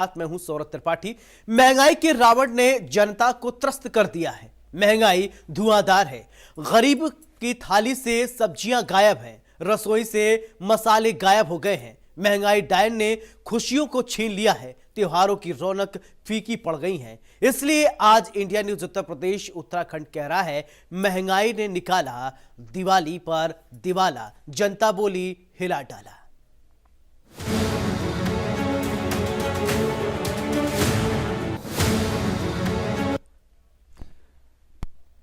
साथ मैं हूं सौरभ त्रिपाठी। महंगाई के रावण ने जनता को त्रस्त कर दिया है। महंगाई धुआंधार है। गरीब की थाली से सब्जियां गायब हैं, रसोई से मसाले गायब हो गए हैं। महंगाई डायन ने खुशियों को छीन लिया है। त्योहारों की रौनक फीकी पड़ गई है। इसलिए आज इंडिया न्यूज उत्तर प्रदेश उत्तराखंड कह रहा है, महंगाई ने निकाला दिवाली पर दिवाला, जनता बोली हिला डाला।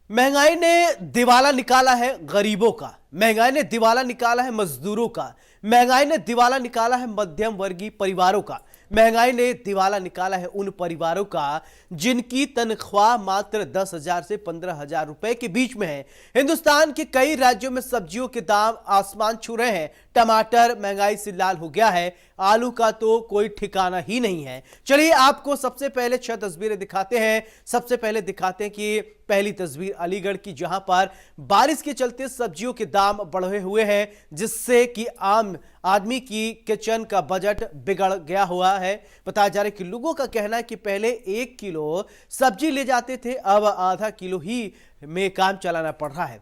महंगाई ने दिवाला निकाला है गरीबों का, महंगाई ने दिवाला निकाला है मजदूरों का, महंगाई ने दिवाला निकाला है मध्यम वर्गीय परिवारों का, महंगाई ने दिवाला निकाला है उन परिवारों का जिनकी तनख्वाह मात्र 10,000 से 15,000 रुपए के बीच में है। हिंदुस्तान के कई राज्यों में सब्जियों के दाम आसमान छू रहे हैं। टमाटर महंगाई से लाल हो गया है, आलू का तो कोई ठिकाना ही नहीं है। चलिए आपको सबसे पहले 6 तस्वीरें दिखाते हैं। सबसे पहले दिखाते हैं कि पहली तस्वीर अलीगढ़ की, जहां पर बारिश के चलते सब्जियों के दाम बढ़े हुए हैं, जिससे कि आम आदमी की किचन का बजट बिगड़ गया हुआ है। बताया जा रहा है कि लोगों का कहना है कि पहले 1 किलो सब्जी ले जाते थे, अब आधा किलो ही में काम चलाना पड़ रहा है।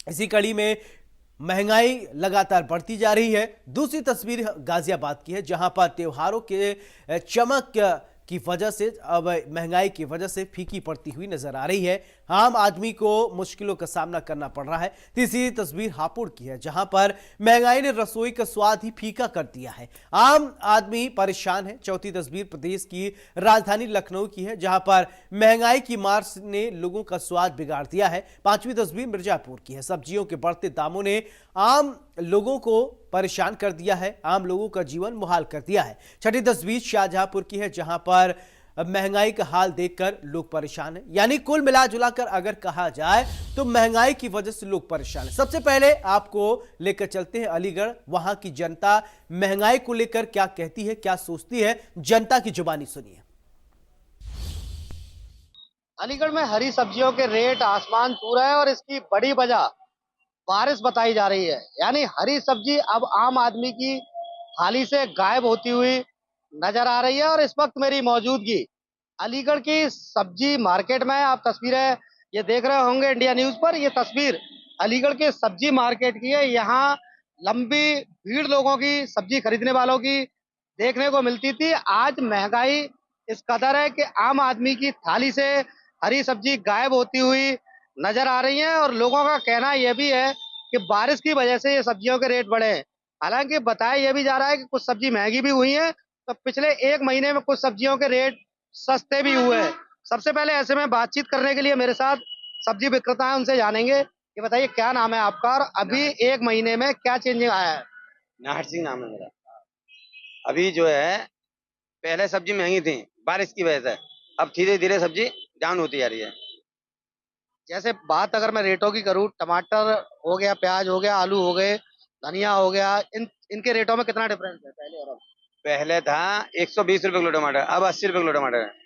इसी कड़ी में महंगाई लगातार बढ़ती जा रही है। दूसरी तस्वीर गाजियाबाद की है, जहां पर त्योहारों के चमक की वजह से अब महंगाई की वजह से फीकी पड़ती हुई नजर आ रही है। आम आदमी को मुश्किलों का सामना करना पड़ रहा है। तीसरी तस्वीर हापुड़ की है, जहां पर महंगाई ने रसोई का स्वाद ही फीका कर दिया है। आम आदमी परेशान है। चौथी तस्वीर प्रदेश की राजधानी लखनऊ की है, जहां पर महंगाई की मार ने लोगों का स्वाद बिगाड़ दिया है। पांचवी तस्वीर मिर्जापुर की है। सब्जियों के बढ़ते दामों ने आम लोगों को परेशान कर दिया है, आम लोगों का जीवन मुहाल कर दिया है। छठी तस्वीर शाहजहांपुर की है, जहां पर महंगाई का हाल देखकर लोग परेशान हैं। यानी कुल मिलाजुलाकर अगर कहा जाए तो महंगाई की वजह से लोग परेशान हैं। सबसे पहले आपको लेकर चलते हैं अलीगढ़। वहां की जनता महंगाई को लेकर क्या कहती है, क्या सोचती है, जनता की जुबानी सुनिए। अलीगढ़ में हरी सब्जियों के रेट आसमान छू रहे हैं और इसकी बड़ी वजह बारिश बताई जा रही है। यानी हरी सब्जी अब आम आदमी की थाली से गायब होती हुई नजर आ रही है। और इस वक्त मेरी मौजूदगी अलीगढ़ की सब्जी मार्केट में है। आप तस्वीरें ये देख रहे होंगे इंडिया न्यूज पर। ये तस्वीर अलीगढ़ के सब्जी मार्केट की है। यहाँ लंबी भीड़ लोगों की, सब्जी खरीदने वालों की देखने को मिलती थी। आज महंगाई इस कदर है कि आम आदमी की थाली से हरी सब्जी गायब होती हुई नजर आ रही है। और लोगों का कहना यह भी है कि बारिश की वजह से ये सब्जियों के रेट बढ़े हैं। हालांकि बताया यह भी जा रहा है कि कुछ सब्जी महंगी भी हुई है, तो पिछले 1 महीने में कुछ सब्जियों के रेट सस्ते भी हुए हैं। सबसे पहले ऐसे में बातचीत करने के लिए मेरे साथ सब्जी विक्रेता है, उनसे जानेंगे। ये बताइए क्या नाम है आपका और अभी 1 महीने में क्या चेंजिंग आया है? नाहर सिंह नाम है मेरा। अभी जो है, पहले सब्जी महंगी थी बारिश की वजह से, अब धीरे धीरे सब्जी डाउन होती जा रही है। जैसे बात अगर मैं रेटों की करूं, टमाटर हो गया, प्याज हो गया, आलू हो गए, धनिया हो गया, इनके रेटों में कितना डिफरेंस है पहले और अब? पहले था 120 रुपए किलो टमाटर, अब 80 रुपए किलो टमाटर है।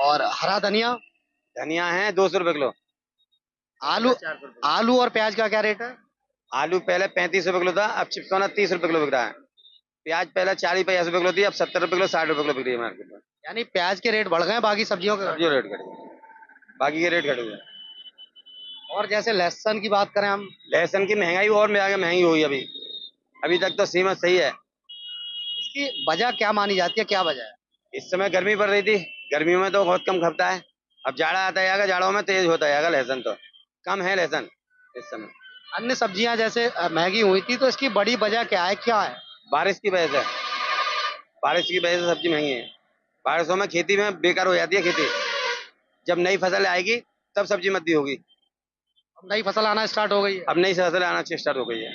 और हरा धनिया, धनिया है 200 रुपए किलो। आलू, आलू और प्याज का क्या रेट है? आलू पहले 35 रुपए किलो था, अब चिपकोना 30 रुपए किलो बिक रहा है। प्याज पहले 40-50 रुपए किलो थी, अब 70 रुपए किलो, 60 रुपए किलो बिक रही है मार्केट में। यानी प्याज के रेट बढ़ गए, बाकी सब्जियों के सब्जी रेट घट गए, बाकी के रेट घट गए। और जैसे लहसुन की बात करें हम, लहसुन की महंगाई और में आगे महंगी हुई अभी। अभी तक तो सीमा सही है। इसकी वजह क्या मानी जाती है, क्या वजह है? इस समय गर्मी पड़ रही थी, गर्मियों में तो बहुत कम खपता है। अब जाड़ा आता जाएगा, जाड़ों में तेज होता जाएगा लहसुन, तो कम है लहसुन इस समय। अन्य सब्जियां जैसे महंगी हुई थी, तो इसकी बड़ी वजह क्या है, क्या है? बारिश की वजह से, बारिश की वजह से सब्जी महंगी है। बारिशों में खेती में बेकार हो जाती है खेती। जब नई फसल आएगी तब सब्जी मंदी होगी। अब नई फसल आना स्टार्ट हो गई है। अब नई फसल आना स्टार्ट हो गई है।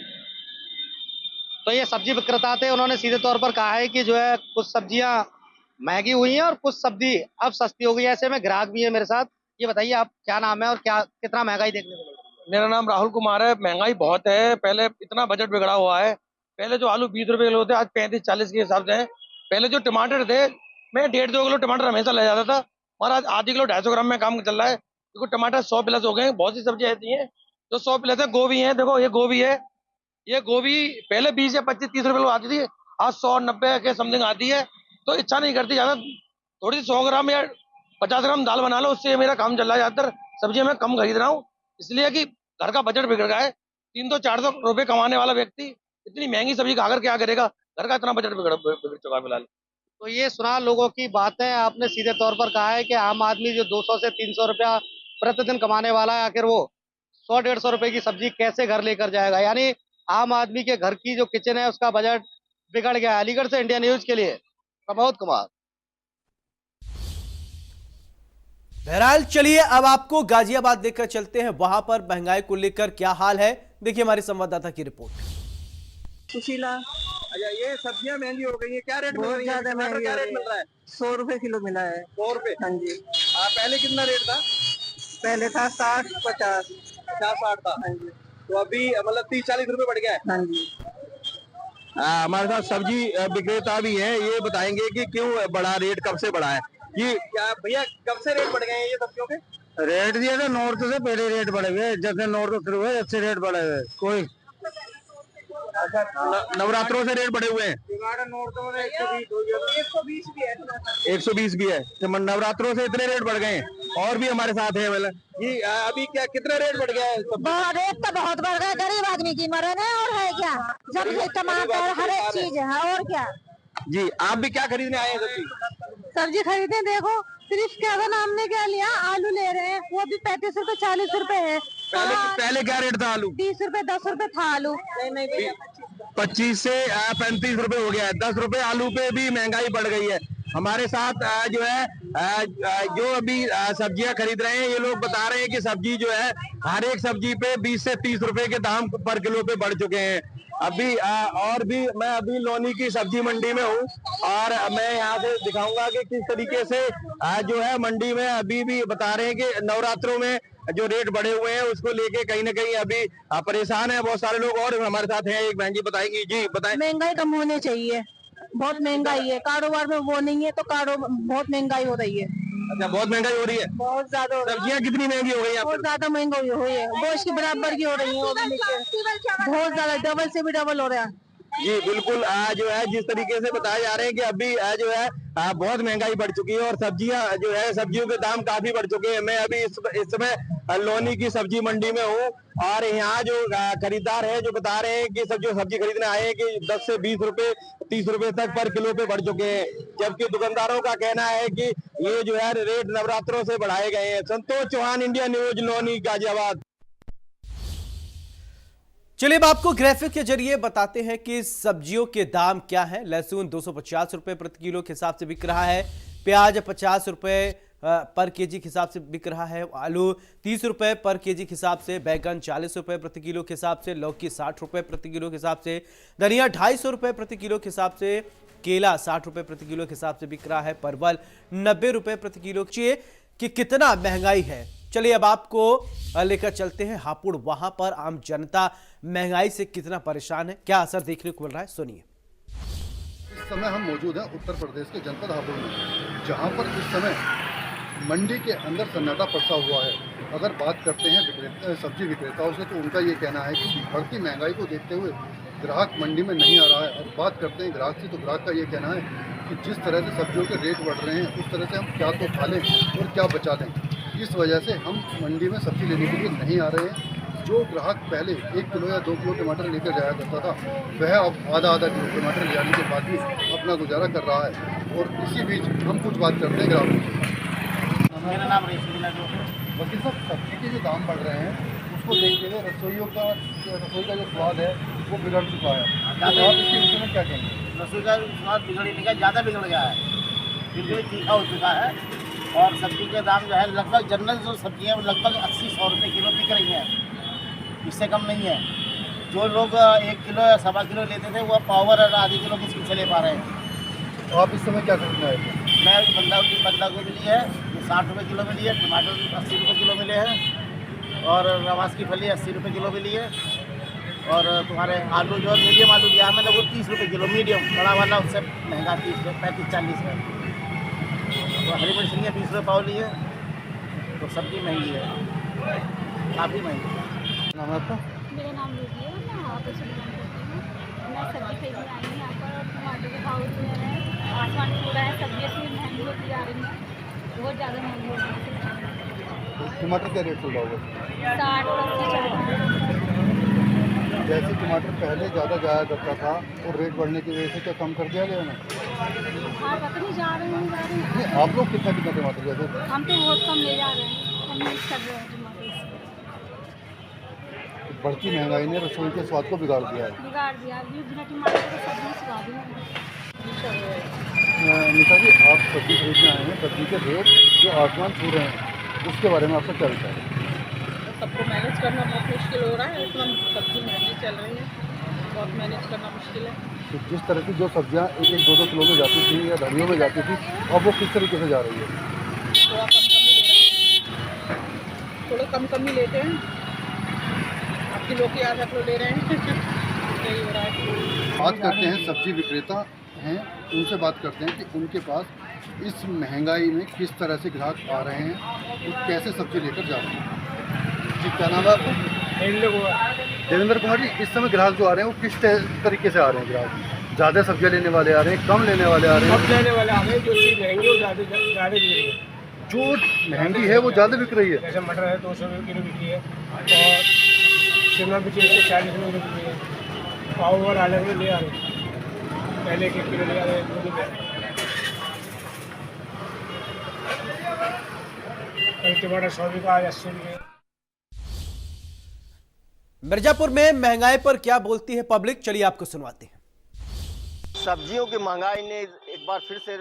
तो ये सब्जी विक्रेता थे, उन्होंने सीधे तौर पर कहा है कि जो है कुछ सब्जियां महंगी हुई हैं और कुछ सब्जी अब सस्ती हो गई है। ऐसे में ग्राहक भी है मेरे साथ। ये बताइए आप क्या नाम है और क्या कितना महंगाई देखने को मिल रही है? मेरा नाम राहुल कुमार है। महंगाई बहुत है, पहले इतना बजट बिगड़ा हुआ है। पहले जो आलू 20 रुपए किलो थे, आज 35-40 के हिसाब से है। पहले जो टमाटर थे, मैं 1.5-2 किलो टमाटर हमेशा ले जाता था, और आज आधी किलो 250 ग्राम में काम चल रहा है, क्योंकि टमाटर 100 प्लस हो गए हैं। बहुत सी सब्जी ऐसी हैं जो 100 प्लस है। गोभी है, देखो ये गोभी है, ये गोभी पहले 20 या 25-30 रुपए किलो आती थी, आज 100-90 के समथिंग आती है। तो इच्छा नहीं करती ज़्यादा, थोड़ी 100 ग्राम या 50 ग्राम दाल बना लो, उससे मेरा काम चल रहा है। ज़्यादातर सब्जियां मैं कम खरीद रहा हूँ, इसलिए कि घर का बजट बिगड़ गया है। 300-400 रुपए कमाने वाला व्यक्ति इतनी महंगी सब्जी खाकर क्या करेगा? घर का इतना बजट बिगड़ चुका है फिलहाल। तो ये सुना लोगों की बातें, आपने सीधे तौर पर कहा है कि आम आदमी जो 200 से 300 रुपया प्रतिदिन कमाने वाला है, आखिर वो 100-150 रुपए की सब्जी कैसे घर लेकर जाएगा। यानी आम आदमी के घर की जो किचन है उसका बजट बिगड़ गया है। अलीगढ़ से इंडिया न्यूज के लिए प्रमोद कुमार। बहरहाल चलिए अब आपको गाजियाबाद लेकर चलते हैं, वहां पर महंगाई को लेकर क्या हाल है, देखिए हमारे संवाददाता की रिपोर्ट। सुशीला। अच्छा, ये सब्जियां महंगी हो गई है, क्या रेट मिल बहुत रही है? ज्यादा टमाटर महंगी क्या हो रेट रही मिल रहा है? 100 रुपए किलो मिला है। 100 रुपए। हाँ जी। पहले कितना रेट था? पहले था 60-50। 50-60 था। हाँ जी। तो अभी मतलब 30-40 रुपए बढ़ गया है। हाँ जी। हमारे साथ सब्जी विक्रेता भी हैं, ये बताएंगे कि क्यों बढ़ा, रेट कब से बढ़ा है। ये क्या भैया, कब से रेट बढ़ गए हैं ये सब्जियों के? रेट दिए तो नॉर्थ से पहले रेट बढ़े हुए, जैसे नॉर्थ शुरू हुए अच्छे रेट बढ़े हुए। कोई अच्छा, नवरात्रों से रेट बढ़े हुए हैं। नॉर्थ में 120 भी है। 120 भी है, तो नवरात्रों से इतने रेट बढ़ गए हैं। और भी हमारे साथ है, मतलब ये अभी क्या कितना रेट बढ़ गया है? रेट तो बहुत बढ़ गया, गरीब आदमी की मरण है और है क्या, सब्जी टमाटर हर एक चीज है और क्या। जी, आप भी क्या खरीदने आए हैं सब्जी? सब्जी खरीदे, देखो सिर्फ क्या था, हमने क्या लिया, आलू ले रहे हैं, वो भी 35 रुपए 40 रुपए है। पहले क्या रेट था आलू? 20 रुपए 10 रुपए था आलू। 25 से 35 रुपए हो गया है। 10 रुपए आलू पे भी महंगाई बढ़ गई है। हमारे साथ जो है जो अभी सब्जियां खरीद रहे हैं, ये लोग बता रहे हैं कि सब्जी जो है हर एक सब्जी पे 20 से 30 रुपए के दाम पर किलो पे बढ़ चुके हैं। अभी और भी मैं अभी लोनी की सब्जी मंडी में हूँ और मैं यहाँ से दिखाऊंगा कि किस तरीके से जो है मंडी में अभी भी बता रहे हैं कि नवरात्रों में जो रेट बढ़े हुए हैं उसको लेके कहीं ना कहीं अभी परेशान है बहुत सारे लोग। और हमारे साथ हैं एक बहन जी, बताएंगी। जी बताएं। महंगाई कम होनी चाहिए, बहुत महंगाई है, कारोबार में वो नहीं है तो बहुत महंगाई हो रही है। अच्छा, बहुत महंगाई हो रही है। बहुत ज्यादा सब्जियां कितनी महंगी हो गई यहाँ बहुत पर? ज्यादा महंगाई हुई है, गोश्त की बराबर की हो रही है, वो भी नीचे बहुत ज्यादा, डबल से भी डबल हो रहा है। जी बिल्कुल, जो है जिस तरीके से बताया जा रहे हैं कि अभी जो है बहुत महंगाई बढ़ चुकी है और सब्जियां जो है सब्जियों के दाम काफी बढ़ चुके हैं। मैं अभी इस समय लोनी की सब्जी मंडी में हूँ और यहाँ जो खरीदार है जो बता रहे हैं कि जो सब्जी खरीदने आए हैं कि 10 से 20 रुपए 30 रुपए तक पर किलो पे बढ़ चुके हैं, जबकि दुकानदारों का कहना है कि ये जो है रेट नवरात्रों से बढ़ाए गए हैं। Santosh Chauhan, India news, Loni, Ghaziabad. चलिए अब आपको ग्राफिक के जरिए बताते हैं कि सब्जियों के दाम क्या हैं। लहसुन 250 रुपए प्रति किलो के हिसाब से बिक रहा है, प्याज 50 रुपए पर केजी के हिसाब से बिक रहा है, आलू 30 रुपए पर केजी के हिसाब से, बैगन 40 रुपए प्रति किलो के हिसाब से, लौकी 60 रुपए प्रति किलो के हिसाब से, धनिया 250 रुपए प्रति किलो के हिसाब से, केला 60 रुपए प्रति किलो के हिसाब से बिक रहा है, परवल 90 रुपए प्रति किलो। कि कितना महंगाई है, चलिए अब आपको लेकर चलते हैं हापुड़। वहां पर आम जनता महंगाई से कितना परेशान है, क्या असर देखने को मिल रहा है, सुनिए। इस समय हम मौजूद हैं उत्तर प्रदेश के जनपद हापुड़ में, जहां पर इस समय मंडी के अंदर सन्नाटा पड़ता हुआ है। अगर बात करते हैं सब्जी विक्रेताओं से तो उनका ये कहना है कि बढ़ती महंगाई को देखते हुए ग्राहक मंडी में नहीं आ रहा है। और बात करते हैं ग्राहक से तो ग्राहक का ये कहना है कि जिस तरह से सब्जियों के रेट बढ़ रहे हैं उस तरह से हम क्या तो खा लें और क्या बचा लें। इस वजह से हम मंडी में सब्जी लेने के लिए नहीं आ रहे हैं। जो ग्राहक पहले 1 किलो या 2 किलो टमाटर लेकर जाया करता था, वह अब आधा किलो टमाटर ले आने के बाद भी अपना गुजारा कर रहा है। और इसी बीच हम कुछ बात करते हैं ग्राहकों से। मेरा नाम है वकील साहब, सब्जी के जो दाम बढ़ रहे हैं उसको देखते हुए रसोई का जो स्वाद है वो बिगड़ चुका है, तो आप इसके विषय में क्या कहेंगे? रसोई का स्वाद बिगड़ नहीं गया, ज़्यादा बिगड़ गया है, बिल्कुल तीखा हो चुका है। और सब्जी के दाम जो है लगभग जनरल जो सब्जियाँ लगभग 80-100 रुपये किलो बिक रही हैं, इससे कम नहीं है। जो लोग 1 किलो या 1.25 किलो लेते थे वो पावर और आधी किलो मुश्किल से ले पा रहे हैं। तो आप इस समय क्या खरीदना है? मैं बंदा गोभी ली है 60 रुपये किलो मिली है, टमाटर 80 रुपये किलो मिले हैं और रवास की फली 80 रुपये किलो मिली है। और तुम्हारे आलू जो मीडियम आलू लिया है मैंने वो 30 रुपये किलो, मीडियम बड़ा वाला उससे महंगा 35-40 है। तो हरी मिर्च लिए 20 रुपये पाव लिए, तो सब्जी महंगी है, काफ़ी महंगी है। नाम है आपका? मेरा नाम रूबी है, मैं यहाँ पर से बिलोंग करती हूँ। मैं सब्जी खरीदने आई हूँ यहाँ पर, और टमाटर के भाव जो है आसमान छू रहा है, सब्जियाँ इतनी महंगी होती जा रही हैं, बहुत ज़्यादा महंगी हो रही है। तो टमाटर क्या रेट चल रहा होगा? 60 और 80 चल रहा है। जैसे टमाटर पहले ज़्यादा जाया करता था और रेट बढ़ने की वजह से क्या कम कर दिया गया ना? हाँ, पता नहीं जा रहे हैं। नहीं, आप लोग कितना कितना टमाटर जैसे हम तो बहुत कम ले जा रहे हैं, कम यूज़ कर रहे हैं टमाटर से। बढ़ती महंगाई ने रसोई के स्वाद को बिगाड़ दिया है। बिगाड़ दिया, अभी बिना टमाटर के सब्जी स्वाद ही नहीं है। निशा जी, आप सब्जी खरीदने आए हैं, सब्जी के रेट जो आसमान छू रहे हैं उसके बारे में आपका क्या विचार है? सबको मैनेज करना बहुत मुश्किल हो रहा है, इतना सब्जी महंगी चल रही है, बहुत मैनेज करना मुश्किल है। तो जिस तरह की जो सब्जियां 1-1, 2-2 किलो में जाती थी या धड़ियों में जाती थी, अब वो किस तरीके से जा रही है? थोड़ा कम कम ही ले रहे हैं, थोड़ा कम कम ही लेते हैं। अब किलो की आधा किलो ले रहे हैं। यही हो रहा है। बात करते हैं सब्जी विक्रेता हैं, उनसे बात करते हैं कि उनके पास इस महंगाई में किस तरह से ग्राहक आ रहे हैं और कैसे सब्जी लेकर जा रहे हैं। जी, क्या नाम है आपका? देवेंद्र कुमार जी, इस समय ग्राहक जो आ रहे हैं वो किस तरीके से आ रहे हैं? ग्राहक ज़्यादा सब्जियां लेने वाले आ रहे हैं, कम लेने वाले आ रहे हैं? सब लेने वाले आ गए, जो चीज़ महंगी हो ज़्यादा ज़्यादा बिक रही है। जो महंगी है वो ज़्यादा बिक रही है। जैसे मटर है 200 रुपये किलो बिक रही है, और शिमला मिर्च 140 रुपये बिक रही है। पाव और आलू में ले आ रहे हैं, पहले 1 किलो ले आ रहे हैं, 2 किलो। कल टमाटर 100 रुपये का, आज 80 रुपये। मिर्जापुर में महंगाई पर क्या बोलती है पब्लिक, चलिए आपको सुनवाते हैं। सब्जियों की महंगाई ने एक बार फिर से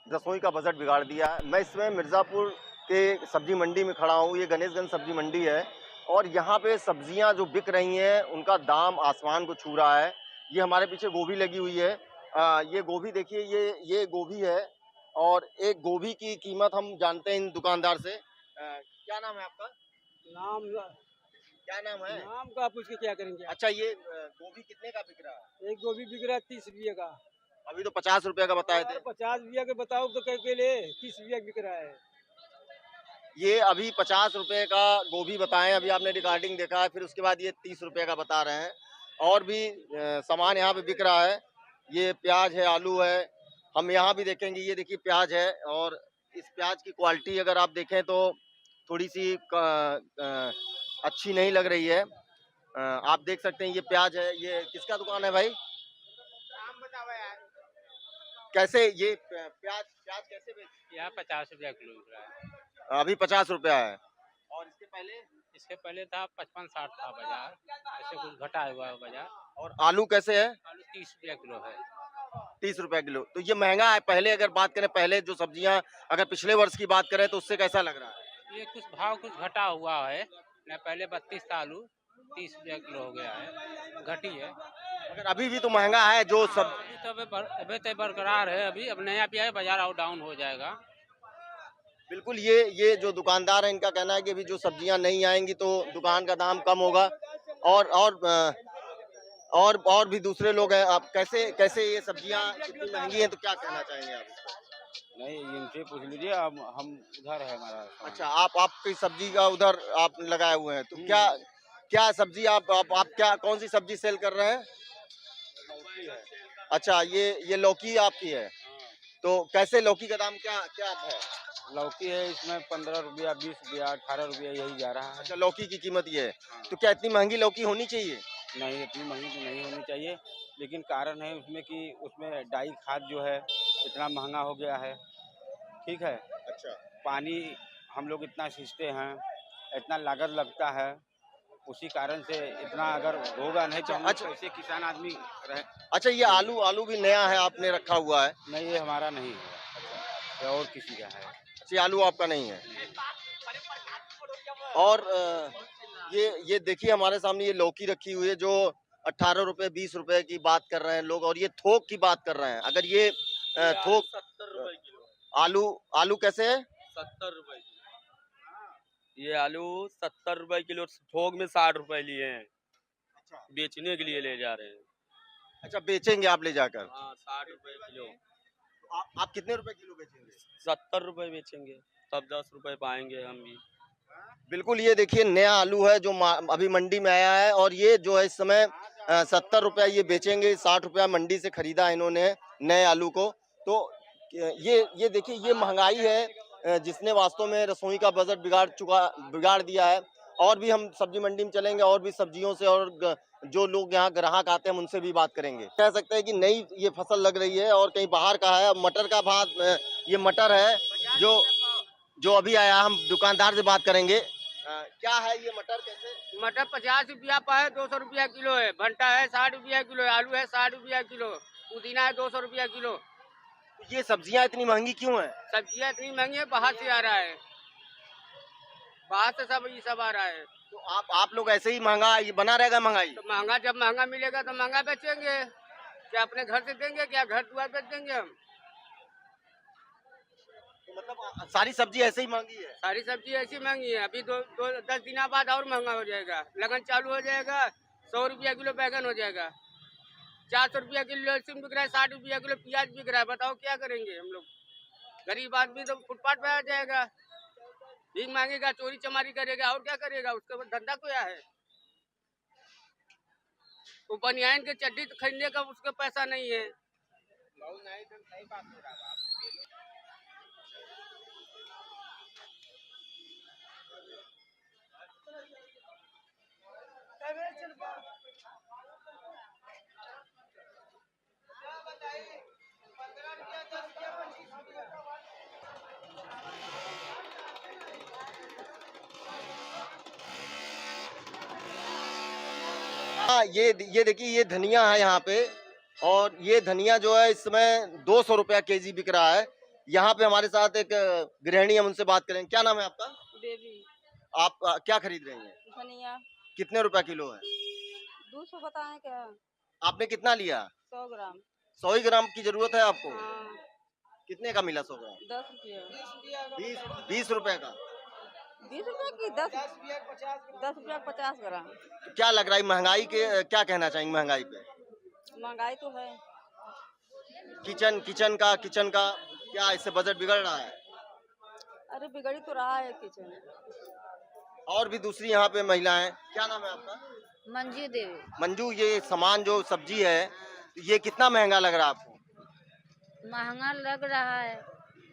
रसोई का बजट बिगाड़ दिया है। मैं इसमें मिर्ज़ापुर के सब्जी मंडी में खड़ा हूँ। ये गणेशगंज सब्जी मंडी है और यहाँ पे सब्जियाँ जो बिक रही हैं उनका दाम आसमान को छू रहा है। ये हमारे पीछे गोभी लगी हुई है। ये गोभी देखिए, ये गोभी है और एक गोभी की कीमत हम जानते हैं इन दुकानदार से। क्या नाम है आपका? क्या नाम है? नाम का पूछ के क्या करेंगे? अच्छा, ये गोभी कितने का बिक रहा है? एक गोभी बिक रहा है 30 रुपये का। अभी तो 50 रुपए का बताए थे। 50 रुपया के बताओ तो के लिए 30 रुपया बिक रहा है। ये अभी 50 रुपए का गोभी बताएं, अभी आपने रिकॉर्डिंग देखा है, फिर उसके बाद ये 30 रुपए का बता रहे हैं। और भी सामान यहाँ पे बिक रहा है। ये प्याज है, आलू है, हम यहाँ भी देखेंगे। ये देखिए प्याज है और इस प्याज की क्वालिटी अगर आप देखें तो थोड़ी सी अच्छी नहीं लग रही है। आप देख सकते हैं ये प्याज है। ये किसका दुकान है भाई? कैसे ये प्याज कैसे बेच? यहाँ 50 रुपया किलो बिक रहा है। अभी 50 रुपया है। और इसके पहले था 55-60 था बाजार, ऐसे कुछ घटा हुआ है बाजार। और आलू कैसे है? आलू 30 रुपया किलो है। 30 रुपया किलो। तो ये महंगा है। पहले अगर बात करें, पहले जो सब्जियां अगर पिछले वर्ष की बात करें तो उससे कैसा लग रहा है? ये कुछ भाव कुछ घटा हुआ है न, पहले 32 था आलू, 30 रुपया किलो हो गया है, घटी है। मगर अभी भी तो महंगा है जो सब। अभी तो बरकरार है, अभी अब नया भी है, बाजार और डाउन हो जाएगा। बिल्कुल, ये जो दुकानदार है इनका कहना है कि अभी जो सब्जियां नहीं आएंगी तो दुकान का दाम कम होगा। और भी दूसरे लोग हैं। आप कैसे ये सब्जियां कितनी महंगी हैं तो क्या कहना चाहेंगे आप? नहीं, इनसे पूछ लीजिए, हम उधर है हमारा। अच्छा, आपकी सब्जी का उधर आप लगाए हुए हैं, तो क्या सब्जी आप क्या कौन सी सब्जी सेल कर रहे हैं? अच्छा, ये लौकी आपकी है। तो कैसे लौकी का दाम क्या है? लौकी है इसमें 15 रुपया, 20 रुपया, 18 रुपया यही जा रहा है। अच्छा, लौकी की कीमत ये है। तो क्या इतनी महंगी लौकी होनी चाहिए? नहीं, इतनी महंगी तो नहीं होनी चाहिए, लेकिन कारण है उसमें कि उसमें डाई खाद जो है इतना महंगा हो गया है। ठीक है। अच्छा, पानी हम लोग इतना सींचते हैं, इतना लागत लगता है, उसी कारण से इतना अगर होगा नहीं तो अच्छा, कैसे किसान आदमी रहे। अच्छा, ये आलू भी नया है आपने रखा हुआ है? नहीं, ये हमारा नहीं है। अच्छा, ये और किसी का है। अच्छा, ये आलू आपका नहीं है। और ये देखिए हमारे सामने ये लौकी रखी हुई है जो 18 रुपए 20 रुपए की बात कर रहे हैं लोग, और ये थोक की बात कर रहे हैं। अगर ये थोक 70 रुपए किलो। आलू कैसे है? 70 रुपए किलो। ये आलू 70 रुपए किलो, थोक में 60 रुपए लिए हैं। अच्छा, बेचने के लिए ले जा रहे हैं। अच्छा, बेचेंगे आप ले जाकर? हाँ, 60 रुपए किलो। आप कितने रुपए किलो बेचेंगे? 70 रुपए बेचेंगे, तब 10 रुपए पाएंगे हम भी। बिल्कुल, ये देखिए नया आलू है जो अभी मंडी में आया है, और ये जो है इस समय 70 रुपया ये बेचेंगे। 60 रुपया मंडी से खरीदा इन्होंने नए आलू को, तो ये देखिए, ये महंगाई है जिसने वास्तव में रसोई का बजट बिगाड़ दिया है। और भी हम सब्जी मंडी में चलेंगे और भी सब्जियों से और जो लोग यहाँ ग्राहक आते हैं उनसे भी बात करेंगे। कह सकते हैं कि नई ये फसल लग रही है और कहीं बाहर का है। मटर का भाव, ये मटर है जो अभी आया, हम दुकानदार से बात करेंगे। क्या है ये मटर, कैसे? मटर 50 रुपया पा है, 200 रुपया किलो है। भंटा है 60 रुपया किलो है। आलू है 60 रुपया किलो। पुदीना है 200 रुपया किलो। ये सब्जियां इतनी महंगी क्यों है? सब्जियां इतनी महंगी है, बाहर से आ रहा है। बाहर से ये सब आ रहा है। तो आप लोग ऐसे ही महंगा, ये बना रहेगा महंगाई? तो महंगा, जब महंगा मिलेगा तो महंगा बेचेंगे। क्या अपने घर से देंगे, क्या घर द्वार बेच देंगे हम? तो मतलब सारी सब्जी ऐसे ही महंगी है? सारी सब्जी ऐसी महंगी है। अभी 10 दिन बाद और महंगा हो जाएगा। लगन चालू हो जाएगा। 100 रुपया किलो बैगन हो जाएगा। 400 रुपया किलो लहसुन बिक रहा है। 60 रुपया किलो प्याज बिक रहा है। बताओ क्या करेंगे हम लोग? गरीब आदमी तो फुटपाथ पे आ जाएगा, भीख मांगेगा, चोरी चमारी करेगा, और क्या करेगा? उसका धंधा क्या है? वो बनियान के चड्डी तो खरीदने का उसका पैसा नहीं है। हाँ, ये देखिए, ये धनिया है यहाँ पे, और ये धनिया जो है इस समय 200 रुपया केजी बिक रहा है। यहाँ पे हमारे साथ एक गृहिणी, हम उनसे बात करेंगे। क्या नाम है आपका? बेबी। आप क्या खरीद रही हैं? धनिया कितने रुपया किलो है? 200 बताएं क्या? आपने कितना लिया? 100 ग्राम। 100 ही ग्राम की जरूरत है आपको? हाँ। कितने का मिला 100 ग्राम? 10 रुपया। 20 रुपए का? 20 रुपया की 10 रुपया 50 ग्राम। तो क्या लग रहा है महंगाई के, क्या कहना चाहेंगे महंगाई पे? महंगाई तो है। किचन का क्या इससे बजट बिगड़ रहा है? अरे बिगड़ी तो रहा है किचन। और भी दूसरी यहाँ पे महिलाएं। क्या नाम है आपका? मंजू देवी। मंजू, ये सामान जो सब्जी है ये कितना महंगा लग रहा है आपको? महंगा लग रहा है,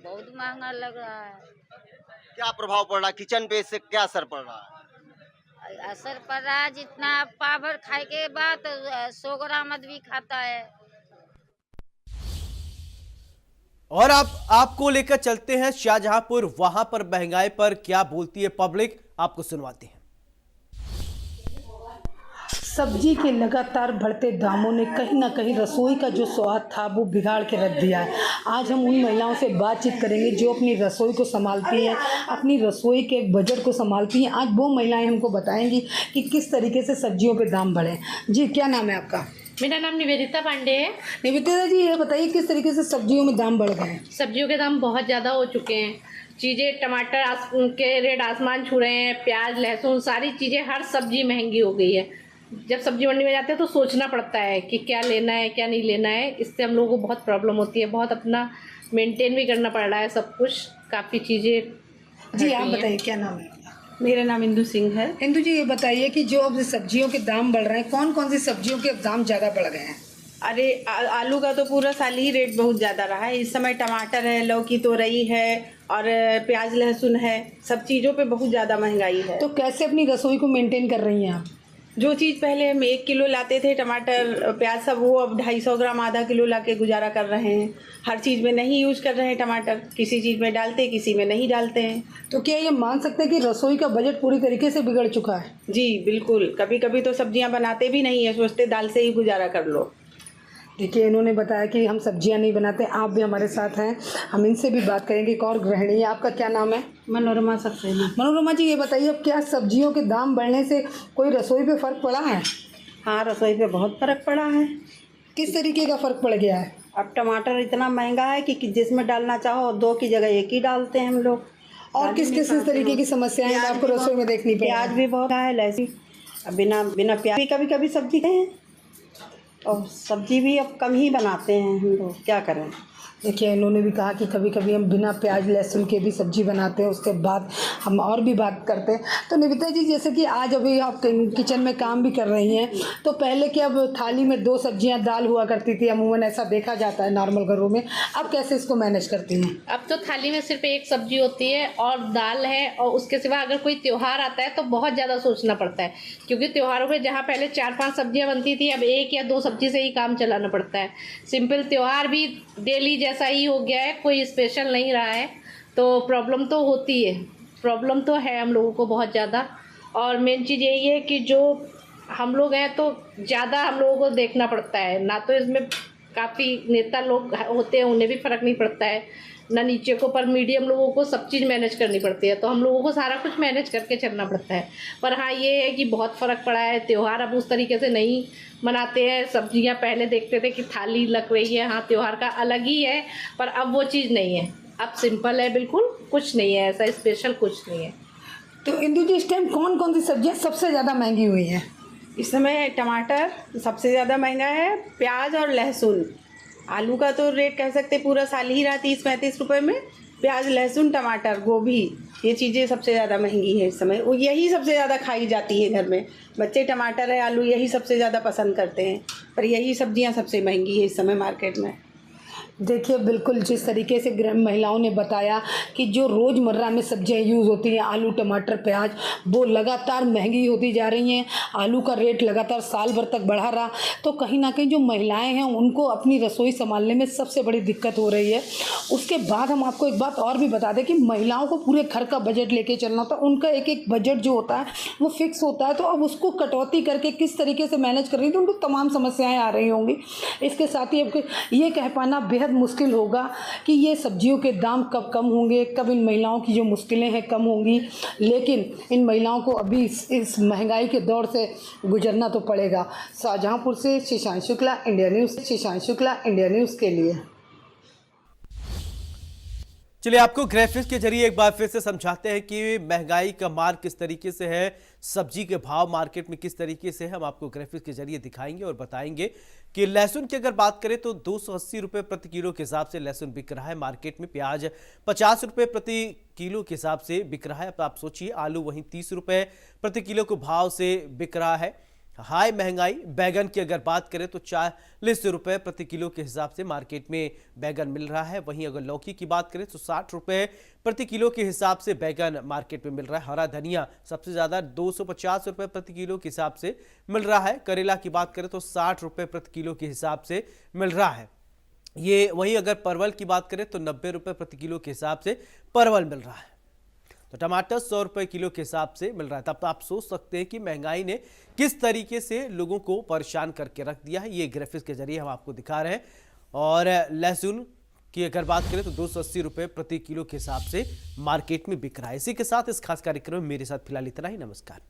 बहुत महंगा लग रहा है। क्या प्रभाव पड़ रहा है किचन पे, इससे क्या असर पड़ रहा है? असर पड़ रहा है, जितना पाभर खाए के बाद 100 ग्राम आदमी खाता है। और आपको लेकर चलते हैं शाहजहांपुर। वहां पर महंगाई पर क्या बोलती है पब्लिक, आपको सुनवाते हैं। सब्जी के लगातार बढ़ते दामों ने कहीं ना कहीं रसोई का जो स्वाद था वो बिगाड़ के रख दिया है। आज हम उन महिलाओं से बातचीत करेंगे जो अपनी रसोई को संभालती हैं, अपनी रसोई के बजट को संभालती हैं। आज वो महिलाएं हमको बताएंगी कि किस तरीके से सब्जियों पे दाम बढ़े। जी, क्या नाम है आपका? मेरा नाम निवेदिता पांडे है। निवेदिता जी, ये बताइए किस तरीके से सब्जियों में दाम बढ़ गए हैं? सब्जियों के दाम बहुत ज़्यादा हो चुके हैं। चीज़ें, टमाटर के रेट आसमान छू रहे हैं, प्याज, लहसुन, सारी चीज़ें, हर सब्जी महंगी हो गई है। जब सब्जी मंडी में जाते हैं तो सोचना पड़ता है कि क्या लेना है क्या नहीं लेना है। इससे हम लोगों को बहुत प्रॉब्लम होती है, बहुत अपना मेंटेन भी करना पड़ रहा है सब कुछ, काफ़ी चीज़ें। जी, आप बताइए क्या नाम है? मेरा नाम इंदु सिंह है। इंदु जी, ये बताइए कि जो अब सब्जियों के दाम बढ़ रहे हैं, कौन कौन सी सब्जियों के दाम ज़्यादा बढ़ गए हैं? अरे आलू का तो पूरा साल ही रेट बहुत ज़्यादा रहा है। इस समय टमाटर है, लौकी, तोरई है और प्याज, लहसुन है। सब चीज़ों पे बहुत ज़्यादा महंगाई है। तो कैसे अपनी रसोई को मेंटेन कर रही हैं आप? जो चीज़ पहले हम 1 किलो लाते थे, टमाटर, प्याज, सब, वो अब 250 ग्राम, आधा किलो लाके गुजारा कर रहे हैं। हर चीज़ में नहीं यूज कर रहे हैं टमाटर। किसी चीज़ में डालते, किसी में नहीं डालते हैं। तो क्या ये मान सकते हैं कि रसोई का बजट पूरी तरीके से बिगड़ चुका है? जी बिल्कुल। कभी कभी तो सब्जियां बनाते भी नहीं है, सोचते दाल से ही गुजारा कर लो। देखिए, इन्होंने बताया कि हम सब्जियां नहीं बनाते। आप भी हमारे साथ हैं, हम इनसे भी बात करेंगे। एक और गृहिणी है, आपका क्या नाम है? मनोरमा सक्सेना। मनोरमा जी, ये बताइए अब क्या सब्जियों के दाम बढ़ने से कोई रसोई पे फ़र्क पड़ा है? हाँ, रसोई पे बहुत फ़र्क पड़ा है। किस तरीके का फ़र्क पड़ गया है? अब टमाटर इतना महंगा है कि जिसमें डालना चाहो 2 की जगह 1 ही डालते हैं हम लोग। और किस किस तरीके की समस्याएं आपको रसोई में देखनी पड़ी? प्याज भी बहुत है, लहसुन, बिना प्याज कभी कभी सब्जी हैं, और सब्जी भी अब कम ही बनाते हैं हम लोग, क्या करें। देखिए, इन्होंने भी कहा कि कभी कभी हम बिना प्याज लहसुन के भी सब्जी बनाते हैं, उसके बाद हम और भी बात करते हैं। तो निविता जी, जैसे कि आज अभी आप किचन में काम भी कर रही हैं, तो पहले कि अब थाली में 2 सब्जियां दाल हुआ करती थी, अमूमन ऐसा देखा जाता है नॉर्मल घरों में, अब कैसे इसको मैनेज करती हैं? अब तो थाली में सिर्फ एक सब्जी होती है और दाल है, और उसके सिवा अगर कोई त्यौहार आता है तो बहुत ज़्यादा सोचना पड़ता है, क्योंकि त्योहारों में जहाँ पहले 4-5 सब्जियाँ बनती थी, अब 1 या 2 सब्जी से ही काम चलाना पड़ता है। सिंपल त्यौहार भी डेली जैसा ही हो गया है, कोई स्पेशल नहीं रहा है, तो प्रॉब्लम तो होती है, प्रॉब्लम तो है हम लोगों को बहुत ज़्यादा। और मेन चीज़ यही है कि जो हम लोग हैं तो ज़्यादा हम लोगों को देखना पड़ता है, ना तो इसमें काफ़ी नेता लोग होते हैं, उन्हें भी फ़र्क नहीं पड़ता है, ना नीचे को, पर मीडियम लोगों को सब चीज़ मैनेज करनी पड़ती है, तो हम लोगों को सारा कुछ मैनेज करके चलना पड़ता है। पर हाँ, ये है कि बहुत फ़र्क पड़ा है, त्यौहार अब उस तरीके से नहीं मनाते हैं। सब्जियां पहले देखते थे कि थाली लग रही है, हाँ त्यौहार का अलग ही है, पर अब वो चीज़ नहीं है, अब सिंपल है, बिल्कुल कुछ नहीं है, ऐसा स्पेशल कुछ नहीं है। तो इंदु जी, इस टाइम कौन कौन सी सब्जियाँ सबसे ज़्यादा महंगी हुई हैं? इस समय टमाटर सबसे ज़्यादा महंगा है, प्याज और लहसुन। आलू का तो रेट कह सकते पूरा साल ही रहा 30-35 रुपए में। प्याज, लहसुन, टमाटर, गोभी, ये चीज़ें सबसे ज़्यादा महंगी है इस समय। वो यही सबसे ज़्यादा खाई जाती है घर में, बच्चे टमाटर है, आलू, यही सबसे ज़्यादा पसंद करते हैं, पर यही सब्जियां सबसे महंगी है इस समय मार्केट में। देखिए, बिल्कुल जिस तरीके से गृह महिलाओं ने बताया कि जो रोज़मर्रा में सब्जियां यूज़ होती हैं, आलू, टमाटर, प्याज, वो लगातार महंगी होती जा रही हैं। आलू का रेट लगातार साल भर तक बढ़ा रहा, तो कहीं ना कहीं जो महिलाएं हैं उनको अपनी रसोई संभालने में सबसे बड़ी दिक्कत हो रही है। उसके बाद हम आपको एक बात और भी बता दें कि महिलाओं को पूरे घर का बजट लेके चलना होता है, उनका एक एक बजट जो होता है वो फिक्स होता है, तो अब उसको कटौती करके किस तरीके से मैनेज कर रही है, तो उनको तमाम समस्याएँ आ रही होंगी। इसके साथ ही अब ये कह पाना बेहद मुश्किल होगा कि ये सब्जियों के दाम कब कम होंगे, कब इन महिलाओं की जो मुश्किलें हैं कम होंगी, लेकिन इन महिलाओं को अभी इस महंगाई के दौर से गुजरना तो पड़ेगा। शाहजहांपुर से शशांक शुक्ला, इंडिया न्यूज़ के लिए। चलिए, आपको ग्राफिक्स के जरिए एक बार फिर से समझाते हैं कि महंगाई का मार किस तरीके से है, सब्जी के भाव मार्केट में किस तरीके से है। हम आपको ग्राफिक्स के जरिए दिखाएंगे और बताएंगे कि लहसुन की अगर बात करें तो 280 रुपये प्रति किलो के हिसाब से लहसुन बिक रहा है मार्केट में। प्याज 50 रुपये प्रति किलो के हिसाब से बिक रहा है। अब आप सोचिए, आलू वहीं 30 रुपये प्रति किलो के भाव से बिक रहा है। हाई महंगाई। बैगन की अगर बात करें तो 40 रुपये प्रति किलो के हिसाब से मार्केट में बैगन मिल रहा है। वहीं अगर लौकी की बात करें तो 60 रुपये प्रति किलो के हिसाब से बैगन मार्केट में मिल रहा है। हरा धनिया सबसे ज़्यादा 250 रुपये प्रति किलो के हिसाब से मिल रहा है। करेला की बात करें तो 60 रुपये प्रति किलो के हिसाब से मिल रहा है। ये वहीं अगर परवल की बात करें तो 90 रुपये प्रति किलो के हिसाब से परवल मिल रहा है। तो टमाटर 100 रुपये किलो के हिसाब से मिल रहा है। तब आप सोच सकते हैं कि महंगाई ने किस तरीके से लोगों को परेशान करके रख दिया है। ये ग्राफिक्स के जरिए हम आपको दिखा रहे हैं। और लहसुन की अगर बात करें तो 280 रुपये प्रति किलो के हिसाब से मार्केट में बिक रहा है। इसी के साथ इस खास कार्यक्रम में मेरे साथ फिलहाल इतना ही। नमस्कार।